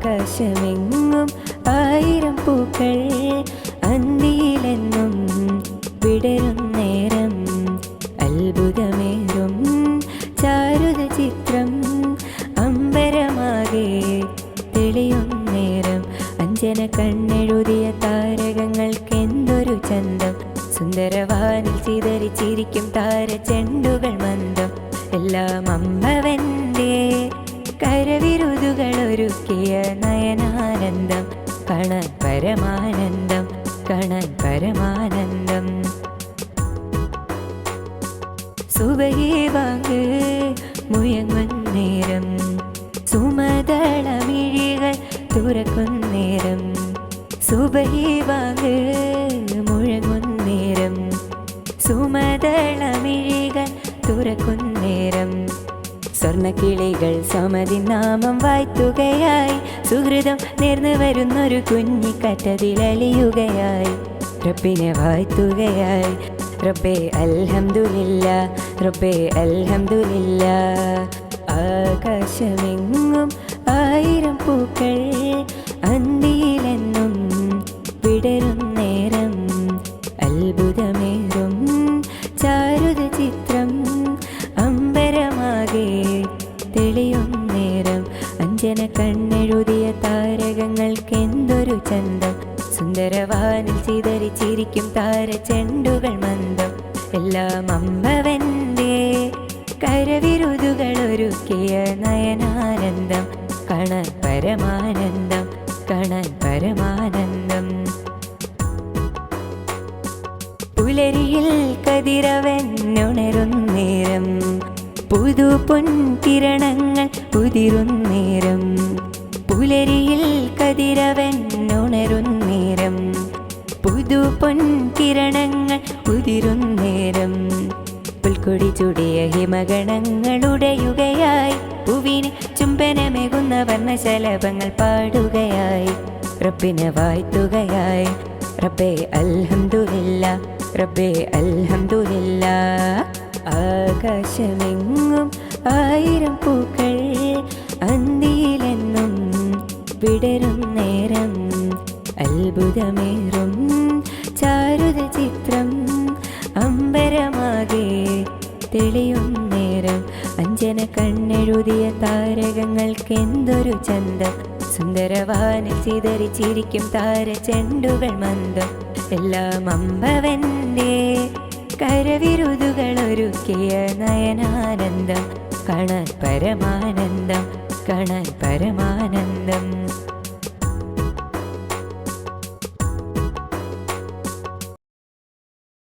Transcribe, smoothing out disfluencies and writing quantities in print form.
ആകാശമെങ്ങും ആയിരം പൂക്കൾ അന്തിയിലെന്നും വിടരും നേരം അത്ഭുതമേറും ചാരുത ചിത്രം അമ്പരമാകെ തെളിയും നേരം അഞ്ജന കണ്ണെഴുതിയ താരകങ്ങൾക്കെന്തൊരു ചന്തം സുന്ദരവാനിൽ ചിതറിച്ചിരിക്കും താരചെണ്ടുകൾ മന്ദം എല്ലാം അമ്പവന്റെ കരവിരുതുകൾ ഒരുക്കിയ നയനാനന്ദം കാണാൻ പരമാനന്ദം കാണാൻ പരമാനന്ദം സുബഹി വാങ്ങ് മുയങ്ങുന്നേരം സുമതളമിഴികൾ തുറക്കുന്നേരം സുബഹി വാങ്ങ് മുഴങ്ങുന്നേരം സുമതളമിഴികൾ തുറക്കുന്നേരം സ്വർണ്ണക്കിളികൾ സമതി നാമം വായ്ത്തുകയായി സുഹൃതം നേർന്നു വരുന്നൊരു കുഞ്ഞിക്കറ്റതിലലിയുകയായി റബ്ബിനെ വായ്ത്തുകയായി റബ്ബേ അൽഹംദുലില്ലാ റബ്ബേ അൽഹംദുലില്ലാ ആകാശമെങ്ങും ആയിരം പൂക്കൾ അന്തിയിലെന്നും വിടരും നേരം അത്ഭുതമേറും ചാരുത ചിത്രം അമ്പരമാകെ തെളിയും നേരം അഞ്ജന കണ്ണെഴുതിയ താരകങ്ങൾക്കെന്തൊരു ചന്തം സുന്ദരവാനിൽ ചിതറിച്ചിരിക്കും താരചെണ്ടുകൾ മന്ദം എല്ലാം അമ്പവന്റെ കരവിരുതുകൾ ഒരുക്കിയ നയനാനന്ദം കാണാൻ പരമാനന്ദം കാണാൻ പരമാനന്ദം പുലരിയിൽ കതിരവനുണരുന്നേരം പുതു പൊൻകിരണങ്ങൾ ഉതിരുന്നേരം പുലരിയിൽ കതിരവനുണരുന്നേരം പുതു പൊൻകിരണങ്ങൾ ഉതിരുന്നേരം പുൽക്കൊടി ചുടിയ ഹിമഗണങ്ങളുടയുകയായി പൂവിന് ചുംബനമേകുന്ന വർണ്ണശലഭങ്ങൾ പാടുകയായി റബ്ബിനെ വായ്ത്തുകയായി റബ്ബേ അൽഹംദുലില്ലാ റബ്ബേ അൽഹംദുലില്ലാ ആകാശമെങ്ങും ആയിരം പൂക്കൾ അന്തിയിലെന്നും വിടരും നേരം അത്ഭുതമേറും ചാരുത ചിത്രം അമ്പരമാകെ തെളിയും നേരം അഞ്ജന കണ്ണെഴുതിയ താരകങ്ങൾക്കെന്തൊരു ചന്തം സുന്ദരവാനിൽ ചിതറിച്ചിരിക്കും താരചെണ്ടുകൾ മന്ദം എല്ലാം അമ്പവന്റെ കരവിരുതുകൾ ഒരുക്കിയ നയനാനന്ദം കാണാൻ പരമാനന്ദം കാണാൻ പരമാനന്ദം